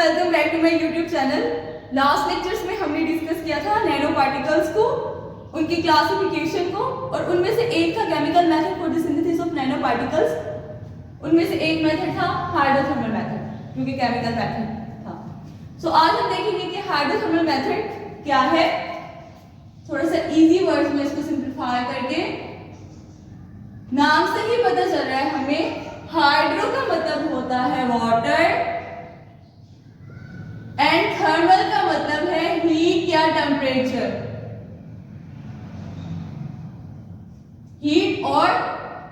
Welcome back to my YouTube channel. Last lectures में हमने discuss किया था नैनो पार्टिकल्स को, उनकी क्लासिफिकेशन को, और उनमें से एक था chemical method for the synthesis of nano particles. उनमें से एक मेथड था हाइड्रोथर्मल मेथड, जो कि केमिकल मेथड था। सो आज हम देखेंगे कि हाइड्रोथर्मल मेथड क्या है, थोड़ा सा इजी वर्ड्स में इसको सिंप्लीफाई करके। नाम से ही पता चल रहा है हमें, हाइड्रो का मतलब होता है वाटर एंड थर्मल का मतलब है हीट या टेम्परेचर, हीट और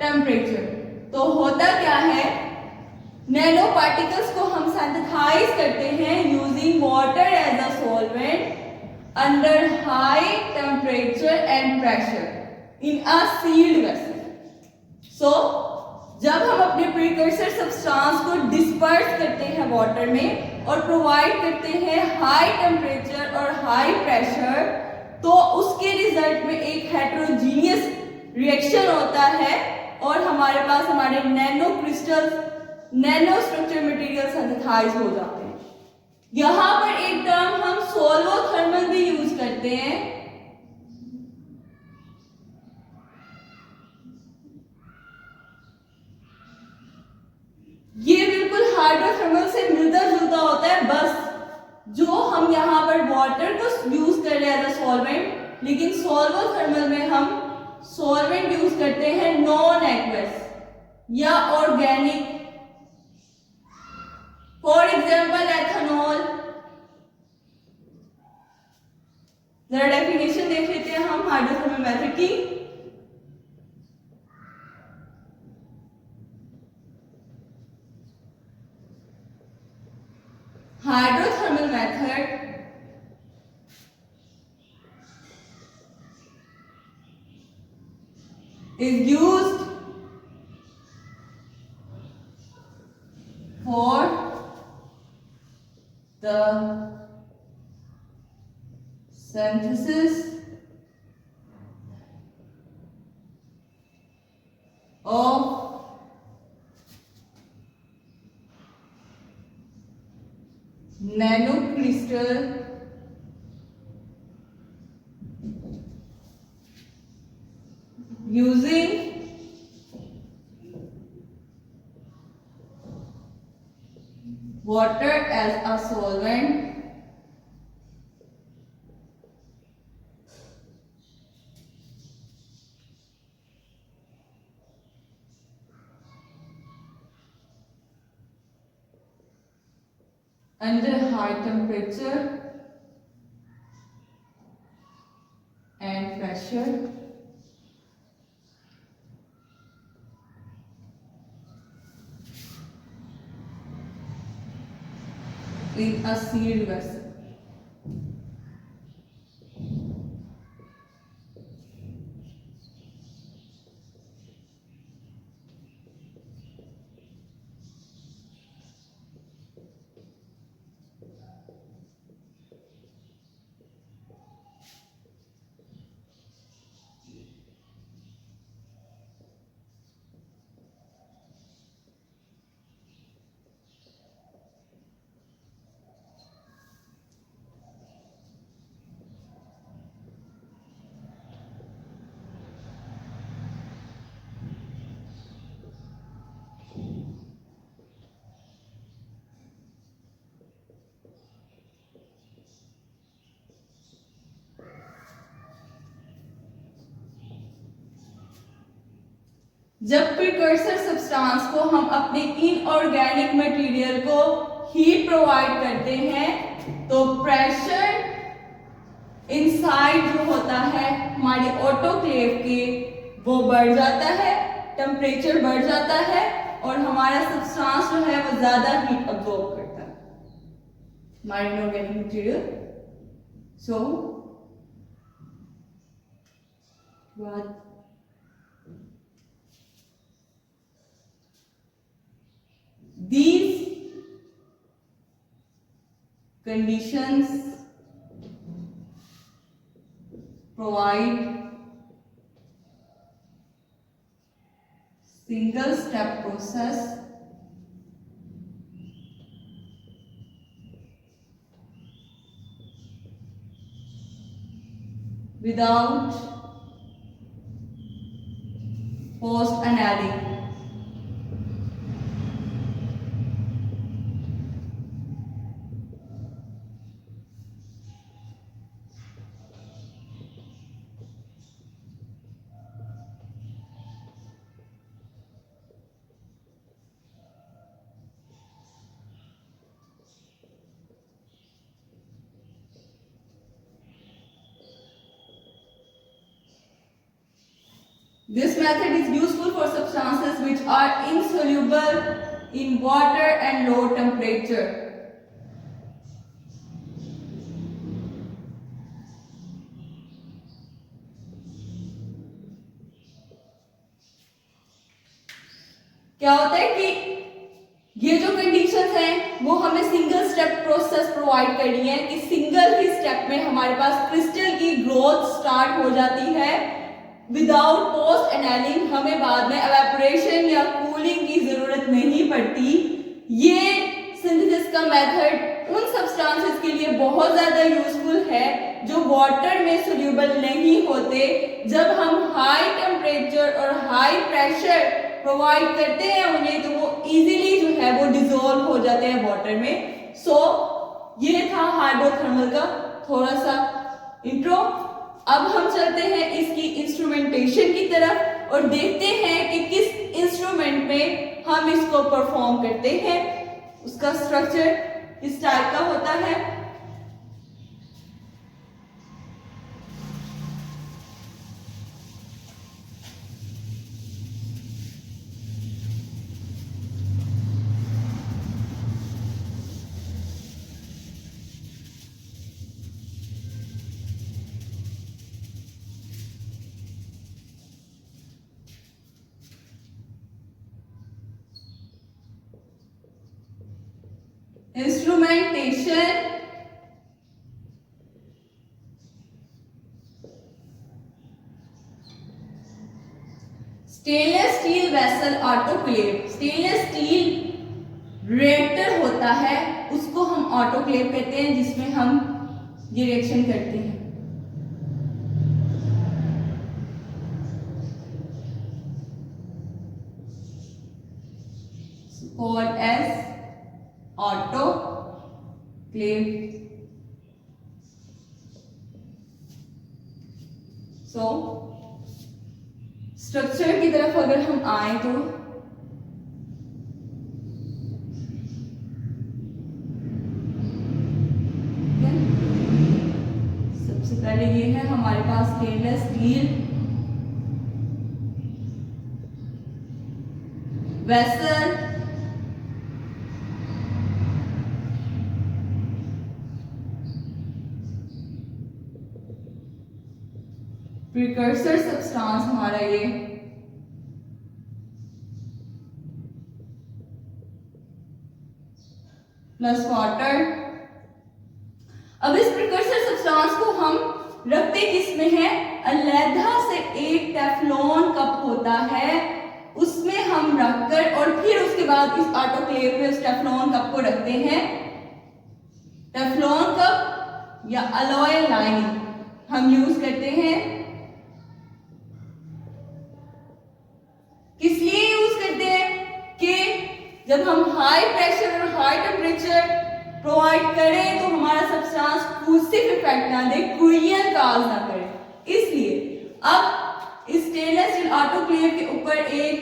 टेम्परेचर। तो होता क्या है, नैनो पार्टिकल्स को हम सिंथेसाइज करते हैं using water as a solvent under high temperature and pressure in a sealed vessel. So जब हम अपने प्रीकर्सर सब्सटेंस को डिस्पर्स करते हैं वाटर में और प्रोवाइड करते हैं हाई टेम्परेचर और हाई प्रेशर, तो उसके रिजल्ट में एक हेटेरोजीनियस रिएक्शन होता है और हमारे पास हमारे nano crystals, nano structure material synthesise हो जाते हैं। यहां पर एक टर्म हम सोल्वोथर्मल भी यूज करते हैं। ये बिल्कुल हाइड्रोथर्मल से मिलता जुलता होता है, बस जो हम यहाँ पर वाटर को यूज कर रहे हैं एज अ सॉल्वेंट, लेकिन सोल्वोथर्मल में हम सॉल्वेंट यूज करते हैं नॉन एक्वस या ऑर्गेनिक। For example ethanol. जरा डेफिनेशन देख लेते हैं हम हाइड्रोथर्मल मेथड की। Hydrothermal method is used for the synthesis of nanocrystal using water as a solvent under high temperature and pressure in a sealed vessel. जब precursor substance को हम अपने इनऑर्गेनिक मटेरियल को हीट प्रोवाइड करते हैं, तो pressure inside जो होता है हमारे ऑटोक्लेव के, वो बढ़ जाता है, टेम्परेचर बढ़ जाता है और हमारा सब्सटेंस जो है वो ज्यादा हीट अब्सॉर्ब करता है, हमारे inorganic material. So these conditions provide single step process without post annealing. This method is useful for substances which are insoluble in water and low temperature. क्या होता है कि ये जो कंडीशंस हैं वो हमें सिंगल स्टेप प्रोसेस प्रोवाइड करनी है कि सिंगल ही स्टेप में हमारे पास क्रिस्टल की ग्रोथ स्टार्ट हो जाती है विदाउट पोस्ट एनालिंग. हमें बाद में एवेपोरेशन या कूलिंग की जरूरत नहीं पड़ती. ये सिंथेसिस का मेथड उन सब्सटेंसेस के लिए बहुत ज्यादा यूजफुल है जो वाटर में सोल्यूबल नहीं होते. जब हम हाई टेम्परेचर और हाई प्रेशर प्रोवाइड करते हैं उन्हें तो वो इजीली जो है वो डिसॉल्व हो जाते हैं वाटर में. सो ये था हाइड्रोथर्मल का थोड़ा सा इंट्रो. अब हम चलते हैं इसकी इंस्ट्रूमेंटेशन की तरफ और देखते हैं कि किस इंस्ट्रूमेंट में हम इसको परफॉर्म करते हैं. उसका स्ट्रक्चर किस टाइप का होता है. Instrumentation. Stainless steel vessel autoclave. Stainless steel reactor होता है उसको हम ऑटोक्लेव कहते हैं जिसमें हम ये रिएक्शन करते हैं. Called as autoclave. So structure की तरफ अगर हम आए तो सबसे पहले ये है हमारे पास stainless steel vessel. Precursor substance हमारा ये प्लस वाटर. अब इस प्रिकर्सर सब्सटेंस को हम रखते किस में है. अलैदा से एक टेफ्लॉन कप होता है उसमें हम रखकर और फिर उसके बाद इस ऑटोक्लेव में उस टेफ्लॉन कप को रखते हैं. टेफ्लॉन कप या अलॉय लाइन हम यूज करते हैं. किस लिए यूज करते हैं कि जब हम हाई प्रेशर और हाई टेम्परेचर प्रोवाइड करें तो हमारा सब्सटेंस फ्यूसिव इफेक्ट ना दे, क्रूयन काज ना करे. इसलिए अब इस स्टेनलेस स्टील ऑटोक्लेव के ऊपर एक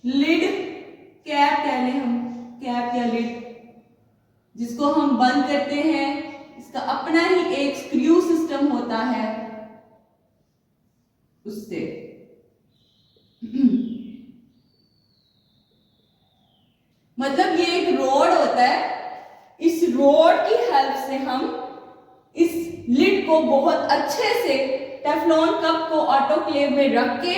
लिड कैप कह लें हम, कैप या लिड जिसको हम बंद करते हैं. इसका अपना ही एक स्क्रू सिस्टम होता है उससे. मतलब ये एक रोड होता है. इस रोड की हेल्प से हम इस लिड को बहुत अच्छे से टेफ्लॉन कप को ऑटोक्लेव में रख के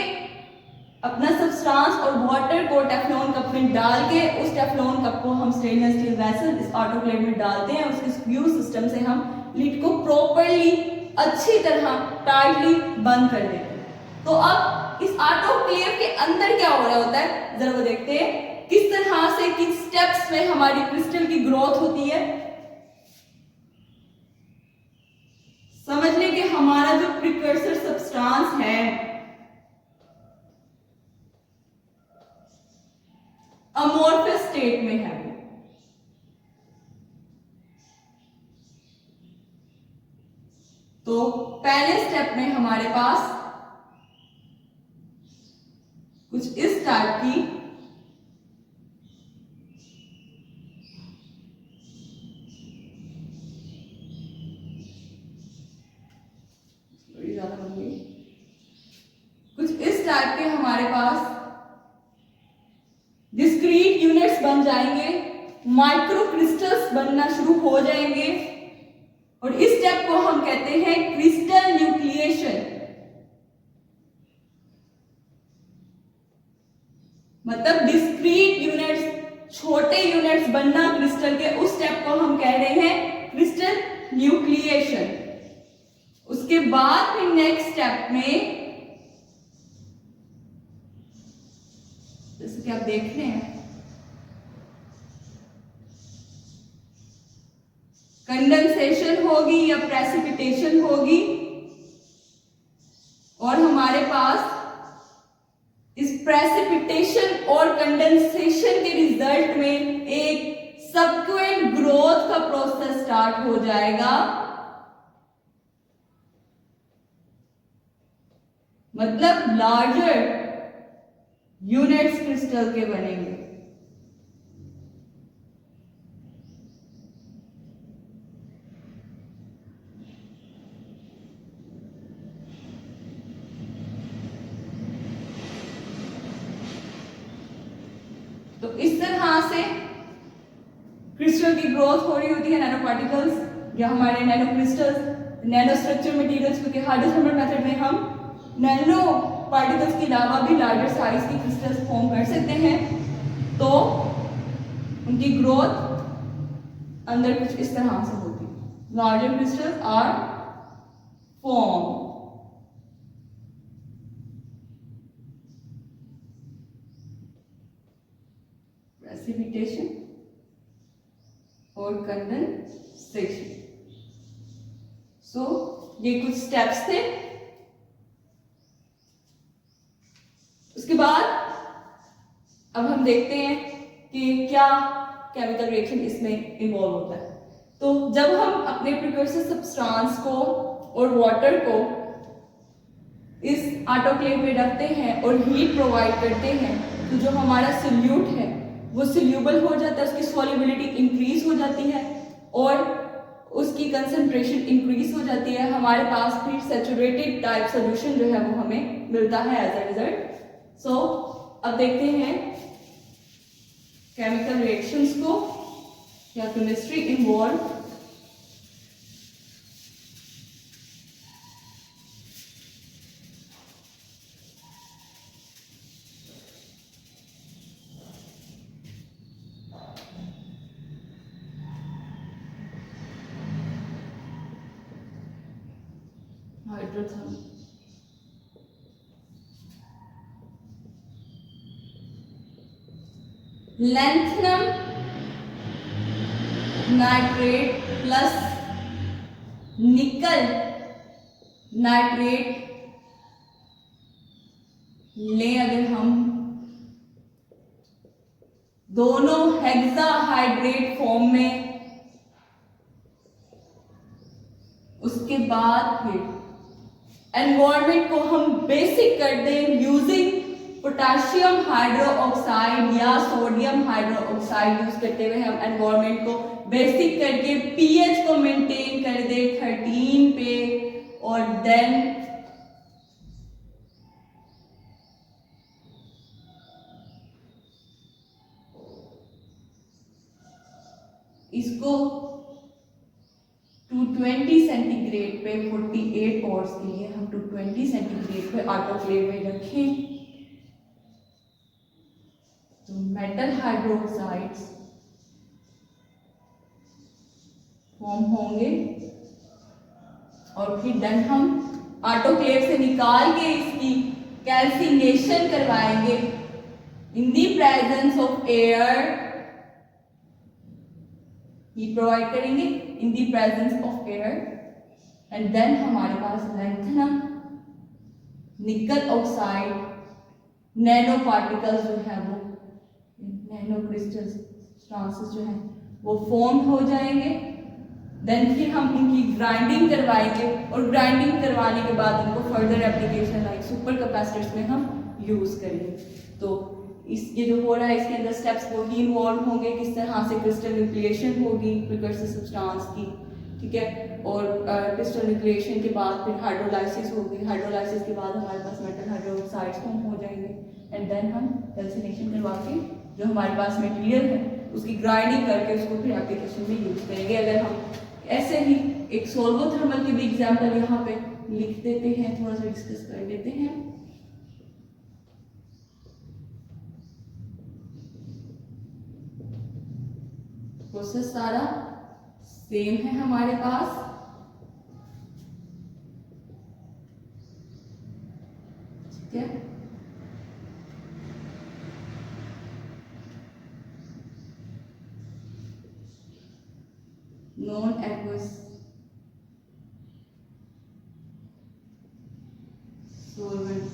अपना सब्सटेंस और वाटर को टेफ्लॉन कप में डाल के उस टेफ्लॉन कप को हम स्टेनलेस स्टील वेसल इस ऑटोक्लेव में डालते हैं. उसके स्क्रू सिस्टम से हम लिड को प्रॉपरली अच्छी तरह टाइटली बंद कर देते हैं. तो अब इस ऑटोक्लेव के अंदर क्या हो रहा होता है जरा वो देखते हैं. किस तरह से किस स्टेप्स में हमारी क्रिस्टल की ग्रोथ होती है. समझ लें कि हमारा जो प्रिकर्सर सब्सटेंस है अमोर्फस स्टेट में है। तो पहले स्टेप में हमारे पास कुछ इस टाइप की के हमारे पास डिस्क्रीट यूनिट्स बन जाएंगे, माइक्रो क्रिस्टल्स बनना शुरू हो जाएंगे और इस स्टेप को हम कहते हैं क्रिस्टल न्यूक्लिएशन। मतलब डिस्क्रीट यूनिट्स, छोटे यूनिट्स बनना क्रिस्टल के, उस स्टेप को हम कह रहे हैं क्रिस्टल न्यूक्लिएशन। उसके बाद फिर नेक्स्ट स्टेप में जैसे कि आप देख रहे हैं कंडेंसेशन होगी या प्रेसिपिटेशन होगी और हमारे पास इस प्रेसिपिटेशन और कंडेंसेशन के रिजल्ट में एक सबक्वेंट ग्रोथ का प्रोसेस स्टार्ट हो जाएगा। मतलब लार्जर यूनिट्स क्रिस्टल के बनेंगे। तो इस तरह से क्रिस्टल की ग्रोथ हो रही होती है, नैनो पार्टिकल्स या हमारे nano crystals, nano structure materials, क्योंकि हाइड्रोथर्मल मेथड में हम नैनो पार्टिकल्स के अलावा भी लार्जर साइज की क्रिस्टल्स फॉर्म कर सकते हैं। तो उनकी ग्रोथ अंदर कुछ इस तरह से होती है। Larger crystals are form. Precipitation और कंडेंसेशन। सो ये कुछ स्टेप्स थे। उसके बाद अब हम देखते हैं कि क्या केमिकल रिएक्शन इसमें इन्वॉल्व होता है। तो जब हम अपने प्रिकर्सर सब्सटेंस को और वाटर को इस ऑटोक्लेव में रखते हैं और हीट प्रोवाइड करते हैं, तो जो हमारा सोल्यूट है वो सोल्यूबल हो जाता है, उसकी सॉल्युबिलिटी इंक्रीज हो जाती है और उसकी कंसंट्रेशन इंक्रीज हो जाती है। हमारे पास फिर सैचुरेटेड टाइप सोल्यूशन जो है वो हमें मिलता है एज अ रिजल्ट। सो अब देखते हैं केमिकल रिएक्शंस को या chemistry involve. Hydrothermal lanthanum nitrate plus निकल नाइट्रेट ले अगर हम दोनों हेक्साहाइड्रेट फॉर्म में, उसके बाद फिर एनवायरनमेंट को हम बेसिक कर दें यूजिंग पोटेशियम हाइड्रो ऑक्साइड या सोडियम हाइड्रो ऑक्साइड यूज करते हुए हम एनवायरनमेंट को बेसिक करके पीएच को मेंटेन कर दे 13 पे और देन इसको 220 सेंटीग्रेड पे 48 आवर्स के लिए हम 220 सेंटीग्रेड पे ऑटोक्लेव में रखें। तो मेटल हाइड्रोक्साइड्स फॉर्म होंगे और फिर देन हम ऑटोक्लेव से निकाल के इसकी कैल्सिनेशन करवाएंगे in the presence of air. Heat provide करेंगे in the presence of air and then हमारे पास lanthanum, nickel oxide, nano particles जो है वो नैनो क्रिस्टल्स ट्रांसिस जो है वो फॉर्म हो जाएंगे। देन फिर हम इनकी ग्राइंडिंग करवाएंगे और ग्राइंडिंग करवाने के बाद इनको further application like super capacitors में हम यूज करेंगे। तो इस ये जो हो रहा है इसके अंदर स्टेप्स वो ही इन्वॉल्व होंगे, किस तरह से क्रिस्टल न्यूक्लिएशन होगी प्रिकर्सर सब्सटेंस की, ठीक है। और क्रिस्टल न्यूक्लिएशन के बाद फिर हाइड्रोलाइसिस होगी, हाइड्रोलाइसिस के बाद हमारे पास मेटल हाइड्रोक्साइड्स फॉर्म हो जाएंगे एंड देन हम कैल्सिनेशन करवा के जो हमारे पास मटेरियल है उसकी ग्राइंडिंग करके उसको फिर एप्लीकेशन में यूज करेंगे। अगर हम ऐसे ही एक सोल्वोथर्मल की भी एग्जांपल यहाँ पे लिख देते हैं, थोड़ा सा डिस्कस कर लेते हैं। प्रोसेस सारा सेम है हमारे पास, ठीक है। Non aqueous solvent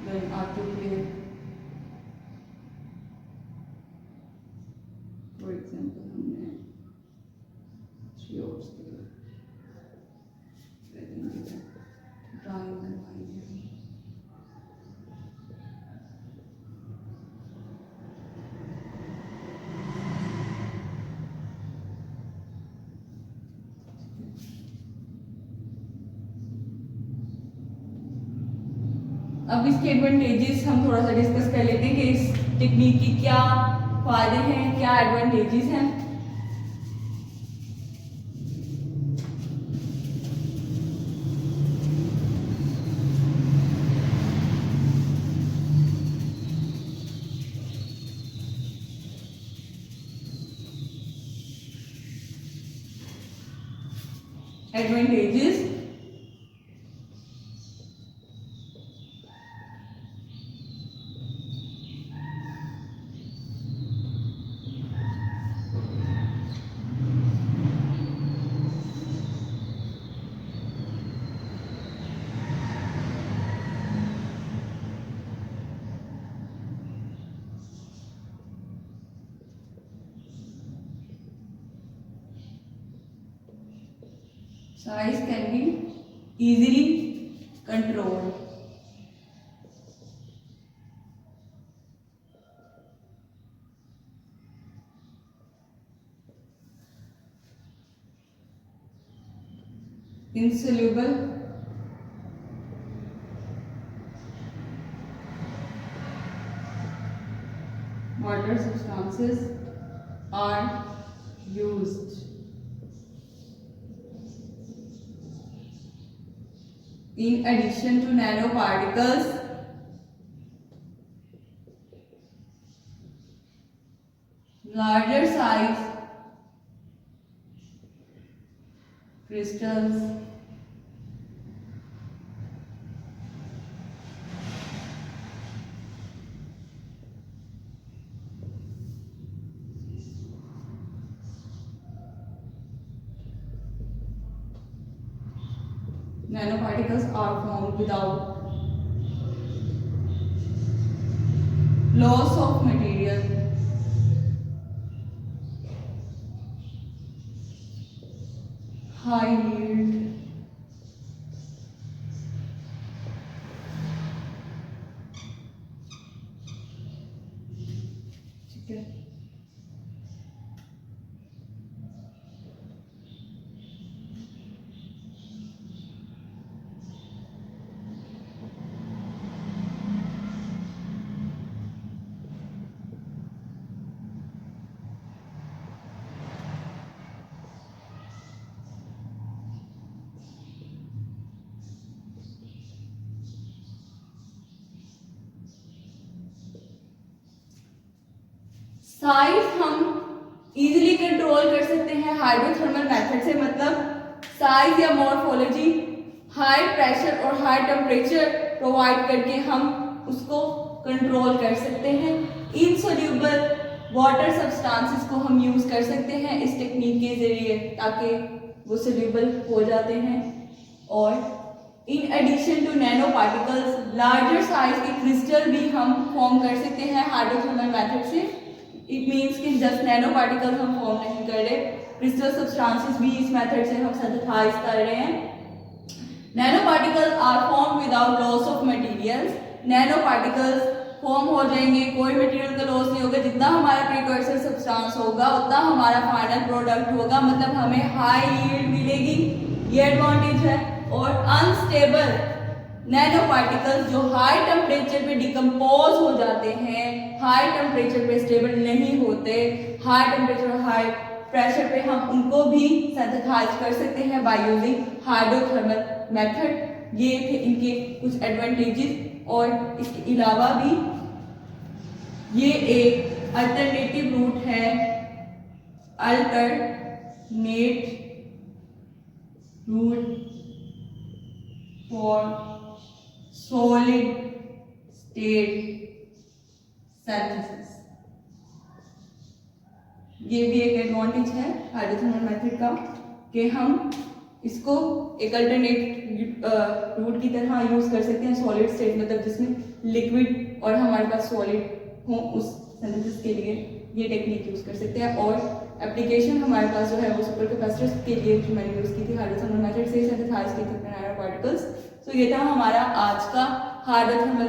then are to clear, for example हमने 3 hours के लिए ड्राइंग करवाई है। अब इसके एडवांटेजेस हम थोड़ा सा डिस्कस कर लेते हैं कि इस टेक्निक की क्या फायदे हैं, क्या एडवांटेजेस हैं। Advantages size can be easily controlled, insoluble water substances are used in addition to nanoparticles. Larger size crystals nanoparticles are formed without loss of material, high yield, ठीक है। साइज हम इजीली कंट्रोल कर सकते हैं hydrothermal method से, मतलब size या morphology high pressure और हाई टेम्परेचर प्रोवाइड करके हम उसको कंट्रोल कर सकते हैं। इनसोल्यूबल वाटर सब्सटेंसेस को हम यूज कर सकते हैं इस टेक्निक के जरिए ताकि वो सोल्यूबल हो जाते हैं। और in addition to nano particles larger size के क्रिस्टल भी हम फॉर्म कर सकते हैं हाइड्रोथर्मल मेथड से। इट मीन्स कि जस्ट नैनो पार्टिकल्स हम फॉर्म नहीं कर रहे, क्रिस्टल सब्सटेंसेस भी इस मेथड से हम सिंथेसाइज कर रहे हैं। Nano particles are form without loss of materials. Nano particles form हो जाएंगे, कोई मटेरियल का लॉस नहीं होगा। जितना हमारा प्रीकर्सर सब्सटेंस होगा उतना हमारा फाइनल प्रोडक्ट होगा, मतलब हमें हाई यील्ड मिलेगी, ये एडवांटेज है। और अनस्टेबल नैनो पार्टिकल्स जो हाई टेम्परेचर पे डिकम्पोज हो जाते हैं, हाई टेम्परेचर पे स्टेबल नहीं होते, हाई टेम्परेचर हाई प्रेशर पे हम उनको भी सिंथेसाइज कर सकते हैं बाय यूजिंग हाइड्रोथर्मल मेथड। ये थे इनके कुछ एडवांटेजेस। और इसके अलावा भी ये एक अल्टरनेटिव रूट है, alternate root for solid state synthesis. ये भी एक एडवांटेज है हाइड्रोथर्मल मेथड का कि हम इसको एक अल्टरनेट रूट की तरह यूज कर सकते हैं सॉलिड स्टेट, मतलब जिसमें लिक्विड और हमारे पास सॉलिड हो, उस सिंथेसिस के लिए ये टेक्निक यूज कर सकते हैं। और एप्लीकेशन हमारे पास जो है वो सुपर कैपेसिटर्स के लिए जो मैंने यूज की थी हाइड्रोथर्मल मेथड से सिंथेसाइज की थी नैनो पार्टिकल्स। तो ये था हमारा आज का हाइड्रोथर्मल